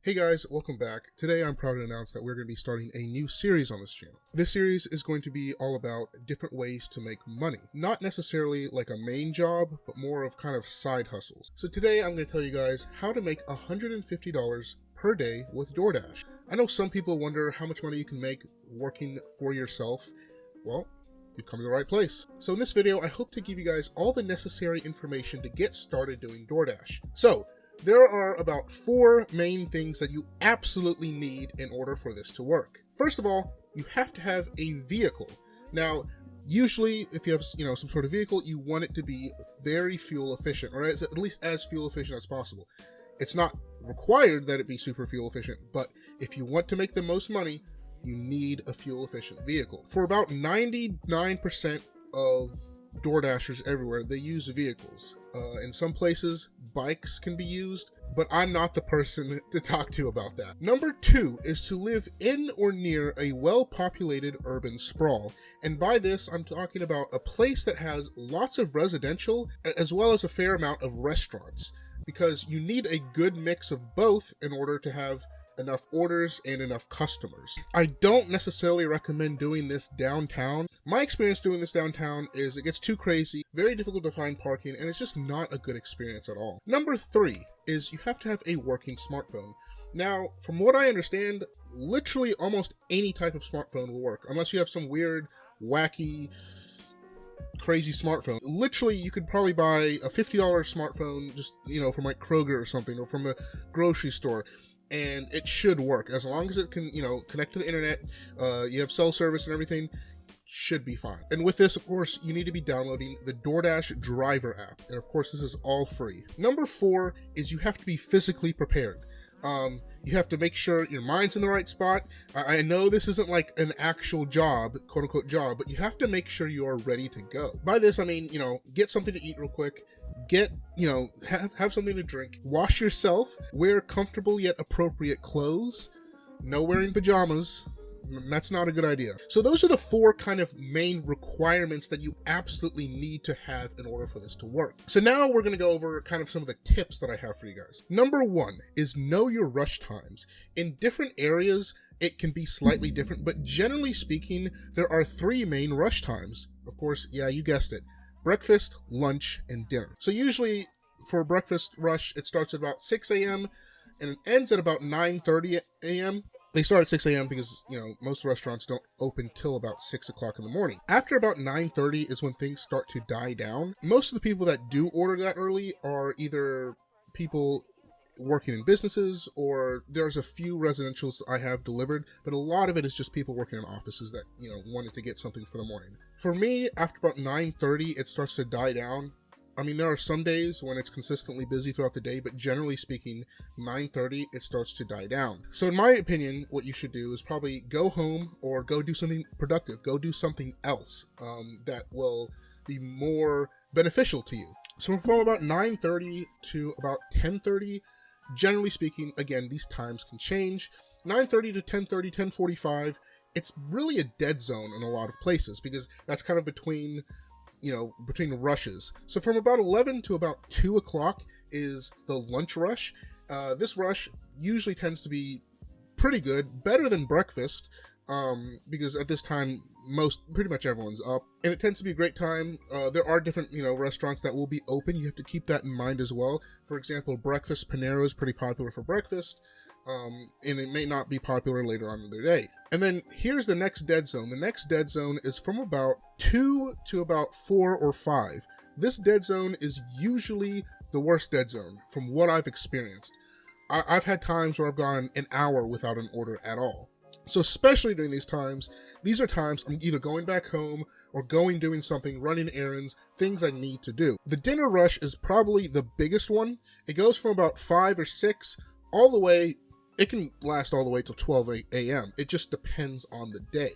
Hey guys, welcome back. Today I'm proud to announce that we're going to be starting a new series on this channel. This series is going to be all about different ways to make money. Not necessarily like a main job, but more of kind of side hustles. So today I'm going to tell you guys how to make $150 per day with Doordash. I know some people wonder how much money you can make working for yourself. Well, you've come to the right place. So in this video, I hope to give you guys all the necessary information to get started doing Doordash. So there are about 4 main things that you absolutely need in order for this to work. First of all, you have to have a vehicle. Now, usually if you have, some sort of vehicle, you want it to be very fuel efficient, or at least as fuel efficient as possible. It's not required that it be super fuel efficient, but if you want to make the most money, you need a fuel efficient vehicle. For about 99% of DoorDashers everywhere, they use vehicles. In some places, bikes can be used, but I'm not the person to talk to about that. Number 2 is to live in or near a well-populated urban sprawl. And by this, I'm talking about a place that has lots of residential as well as a fair amount of restaurants, because you need a good mix of both in order to have enough orders and enough customers. I don't necessarily recommend doing this downtown. My experience doing this downtown is it gets too crazy, very difficult to find parking, and it's just not a good experience at all. Number 3 is you have to have a working smartphone. Now, from what I understand, literally almost any type of smartphone will work, unless you have some weird, wacky, crazy smartphone. Literally, you could probably buy a $50 smartphone just, from like Kroger or something, or from a grocery store, and it should work as long as it can, connect to the internet. You have cell service and everything, should be fine. And with this, of course, you need to be downloading the DoorDash driver app, and of course this is all free. Number 4 is you have to be physically prepared. You have to make sure your mind's in the right spot. I know this isn't like an actual job, quote unquote job, but you have to make sure you are ready to go. By this, I mean, get something to eat real quick, have something to drink, wash yourself, wear comfortable yet appropriate clothes, no wearing pajamas. That's not a good idea. So those are the 4 kind of main requirements that you absolutely need to have in order for this to work. So now we're going to go over kind of some of the tips that I have for you guys. Number 1 is know your rush times. In different areas, it can be slightly different, but generally speaking, there are 3 main rush times. Of course, yeah, you guessed it. Breakfast, lunch, and dinner. So usually for breakfast rush, it starts at about 6 a.m. and it ends at about 9:30 a.m. They start at 6 a.m. because, most restaurants don't open till about 6 o'clock in the morning. After about 9:30 is when things start to die down. Most of the people that do order that early are either people working in businesses, or there's a few residentials I have delivered, but a lot of it is just people working in offices that, wanted to get something for the morning. For me, after about 9:30, it starts to die down. I mean, there are some days when it's consistently busy throughout the day, but generally speaking, 9:30, it starts to die down. So in my opinion, what you should do is probably go home or go do something productive. Go do something else that will be more beneficial to you. So from about 9:30 to about 10:30, generally speaking, again, these times can change. 9:30 to 10:30, 10:45, it's really a dead zone in a lot of places because that's kind of between rushes. So from about 11 to about 2 o'clock is the lunch rush. This rush usually tends to be pretty good, better than breakfast, because at this time, pretty much everyone's up, and it tends to be a great time. There are different, restaurants that will be open. You have to keep that in mind as well. For example, breakfast, Panera is pretty popular for breakfast, and it may not be popular later on in the day. And then here's the next dead zone. The next dead zone is from about 2 to about 4 or 5. This dead zone is usually the worst dead zone from what I've experienced. I've had times where I've gone an hour without an order at all. So especially during these times, these are times I'm either going back home or doing something, running errands, things I need to do. The dinner rush is probably the biggest one. It goes from about 5 or 6 all the way. It can last all the way till 12 a.m. It just depends on the day.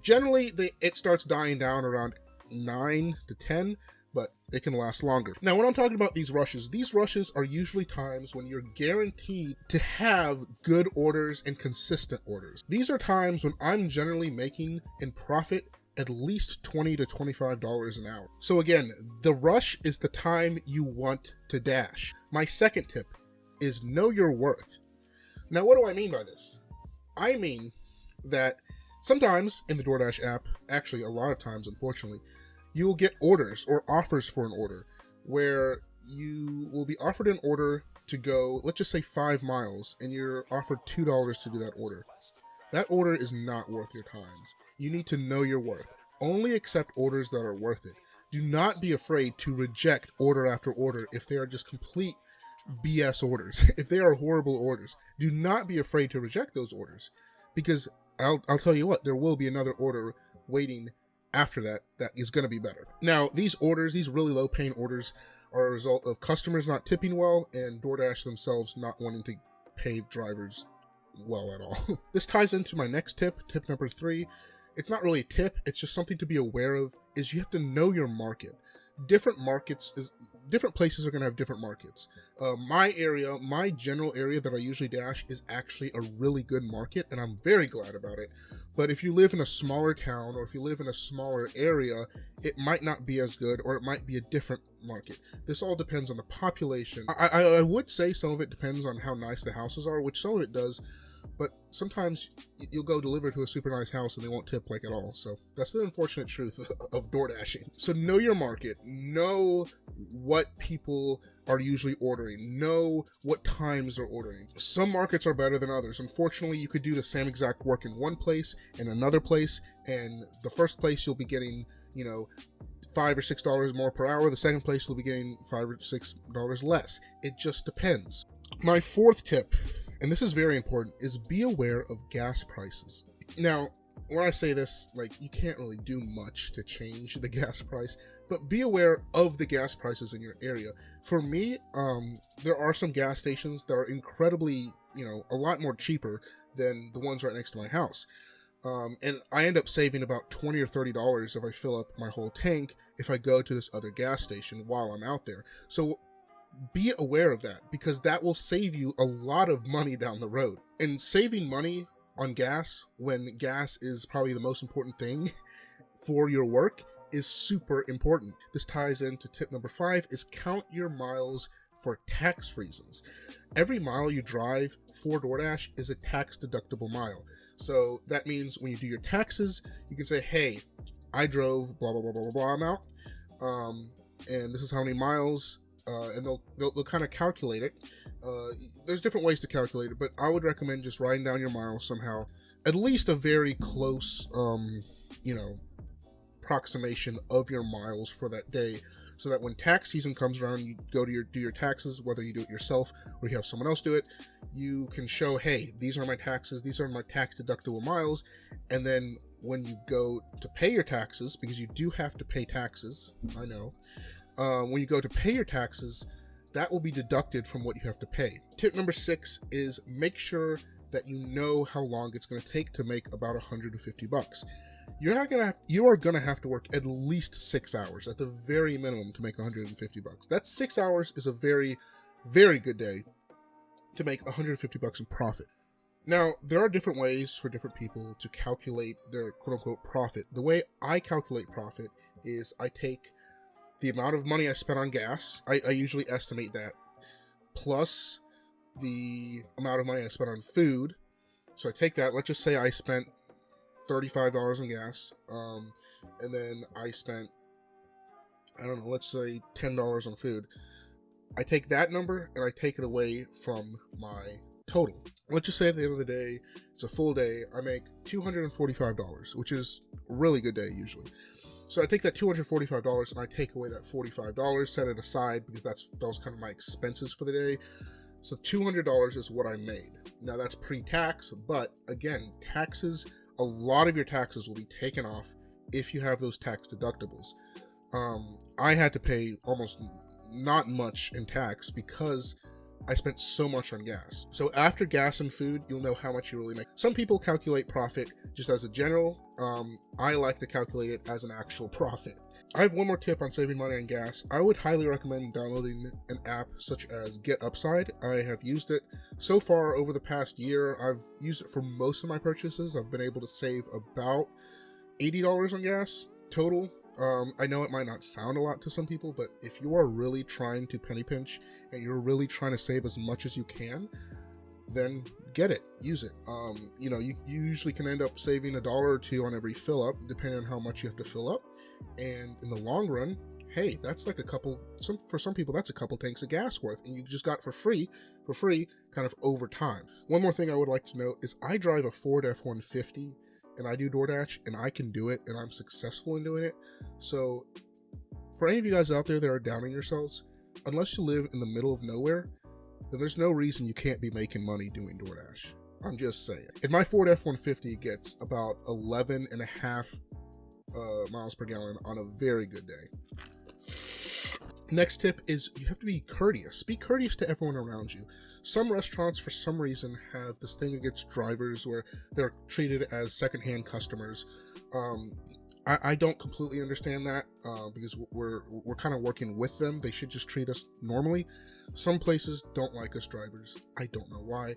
Generally, it starts dying down around 9 to 10, but it can last longer. Now, when I'm talking about these rushes are usually times when you're guaranteed to have good orders and consistent orders. These are times when I'm generally making in profit at least $20 to $25 an hour. So again, the rush is the time you want to dash. My second tip is know your worth. Now, what do I mean by this? I mean that sometimes in the DoorDash app, actually a lot of times, unfortunately, you will get orders or offers for an order where you will be offered an order to go, let's just say 5 miles, and you're offered $2 to do that order. That order is not worth your time. You need to know your worth. Only accept orders that are worth it. Do not be afraid to reject order after order if they are just complete BS orders. If they are horrible orders, do not be afraid to reject those orders, because I'll tell you what, there will be another order waiting after that is going to be better. Now, these orders, these really low paying orders, are a result of customers not tipping well and DoorDash themselves not wanting to pay drivers well at all. This ties into my next tip number 3. It's not really a tip, it's just something to be aware of, is you have to know your market. Different places are going to have different markets. My general area that I usually dash is actually a really good market, and I'm very glad about it. But if you live in a smaller town, or if you live in a smaller area, it might not be as good, or it might be a different market. This all depends on the population. I would say some of it depends on how nice the houses are, which some of it does, but sometimes you'll go deliver to a super nice house and they won't tip like at all. So that's the unfortunate truth of door dashing. So know your market, know what people are usually ordering, know what times they're ordering. Some markets are better than others. Unfortunately, you could do the same exact work in one place and another place, and the first place you'll be getting, $5 or $6 more per hour. The second place you'll be getting $5 or $6 less. It just depends. My 4th tip, and this is very important, is be aware of gas prices. Now, when I say this, you can't really do much to change the gas price, but be aware of the gas prices in your area. For me, there are some gas stations that are incredibly, a lot more cheaper than the ones right next to my house. And I end up saving about $20 or $30 if I fill up my whole tank if I go to this other gas station while I'm out there. So be aware of that, because that will save you a lot of money down the road. And saving money on gas, when gas is probably the most important thing for your work, is super important. This ties into tip number 5, is count your miles for tax reasons. Every mile you drive for DoorDash is a tax deductible mile. So that means when you do your taxes, you can say, hey, I drove blah, blah, blah, blah, blah amount, and this is how many miles, and they'll kind of calculate it. There's different ways to calculate it, but I would recommend just writing down your miles somehow, at least a very close, approximation of your miles for that day, so that when tax season comes around, you go to do your taxes, whether you do it yourself or you have someone else do it, you can show, hey, these are my taxes, these are my tax deductible miles. And then when you go to pay your taxes, because you do have to pay taxes, I know, when you go to pay your taxes, that will be deducted from what you have to pay. Tip number 6 is make sure that you know how long it's going to take to make about $150. You are going to have to work at least 6 hours at the very minimum to make $150. That 6 hours is a very, very good day to make $150 in profit. Now, there are different ways for different people to calculate their quote-unquote profit. The way I calculate profit is I take the amount of money I spent on gas, I usually estimate that, plus the amount of money I spent on food. So I take that, let's just say I spent $35 on gas, and then I spent, let's say $10 on food. I take that number and I take it away from my total. Let's just say at the end of the day, it's a full day, I make $245, which is a really good day usually. So I take that $245 and I take away that $45, set it aside, because that was kind of my expenses for the day. So $200 is what I made. Now that's pre-tax, but again, taxes, a lot of your taxes will be taken off if you have those tax deductibles. I had to pay almost not much in tax because I spent so much on gas. So after gas and food, you'll know how much you really make. Some people calculate profit just as a general. I like to calculate it as an actual profit. I have one more tip on saving money on gas. I would highly recommend downloading an app such as Get Upside. I have used it so far over the past year. I've used it for most of my purchases. I've been able to save about $80 on gas total. I know it might not sound a lot to some people, but if you are really trying to penny pinch and you're really trying to save as much as you can, then get it, use it. You know, you usually can end up saving $1 or $2 on every fill up, depending on how much you have to fill up. And in the long run, hey, that's like for some people, that's a couple tanks of gas worth, and you just got it for free, kind of over time. One more thing I would like to note is I drive a Ford F-150, and I do DoorDash, and I can do it, and I'm successful in doing it. So for any of you guys out there that are doubting yourselves, unless you live in the middle of nowhere, then there's no reason you can't be making money doing DoorDash. I'm just saying. And my Ford F-150 gets about 11.5 miles per gallon on a very good day. Next tip is you have to be courteous. Be courteous to everyone around you. Some restaurants, for some reason, have this thing against drivers where they're treated as secondhand customers. I don't completely understand that because we're kind of working with them. They should just treat us normally. Some places don't like us drivers. I don't know why.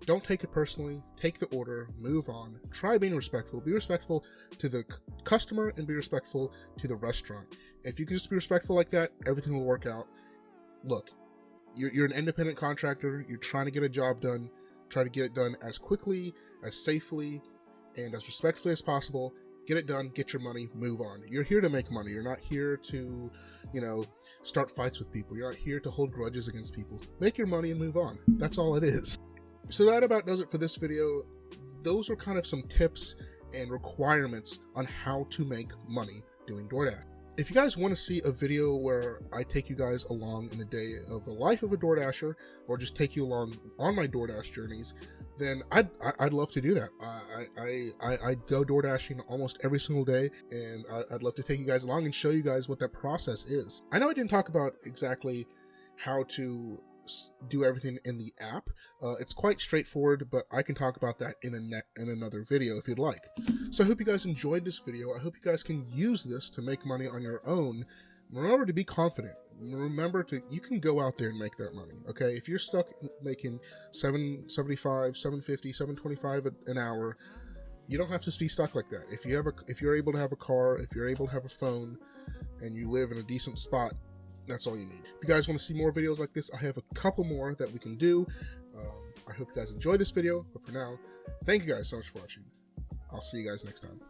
Don't take it personally. Take the order, move on. Try being respectful. Be respectful to the customer and be respectful to the restaurant. If you can just be respectful like that, everything will work out. Look, you're an independent contractor. You're trying to get a job done. Try to get it done as quickly, as safely, and as respectfully as possible. Get it done, get your money, move on. You're here to make money. You're not here to, start fights with people. You're not here to hold grudges against people. Make your money and move on. That's all it is. So that about does it for this video. Those are kind of some tips and requirements on how to make money doing DoorDash. If you guys want to see a video where I take you guys along in the day of the life of a DoorDasher, or just take you along on my DoorDash journeys, then I'd love to do that. I go DoorDashing almost every single day, and I'd love to take you guys along and show you guys what that process is. I know I didn't talk about exactly how to do everything in the app. It's quite straightforward, but I can talk about that in another video if you'd like. So I hope you guys enjoyed this video. I hope you guys can use this to make money on your own. Remember to be confident. Remember you can go out there and make that money. Okay, if you're stuck making $7.75, $7.50, $7.25 an hour, you don't have to be stuck like that. If you're able to have a car, if you're able to have a phone, and you live in a decent spot, that's all you need. If you guys want to see more videos like this, I have a couple more that we can do. I hope you guys enjoyed this video, but for now, thank you guys so much for watching. I'll see you guys next time.